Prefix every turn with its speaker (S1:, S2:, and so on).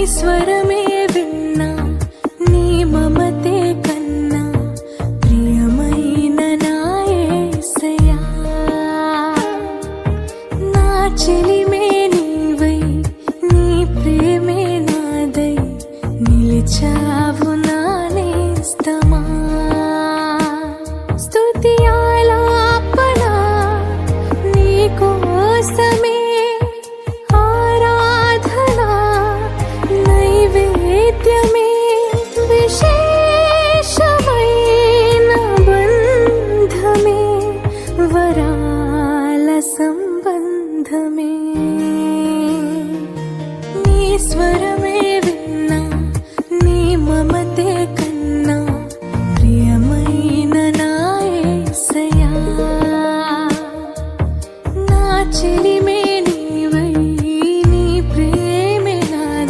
S1: స్వరమే విన్నా నీ మమతే కన్నా ప్రియమైన నా యేసయ్యా నా చెలిమే నీవై నీ ప్రేమే నాదై నిలిచావు నా నేస్తమా స్తుతి ఆలాపన నీ కోసమే నిత్యమే విశేషమైన బంధమే వరాల సంబంధమే నీ స్వరమే విన్నా నీ మమతే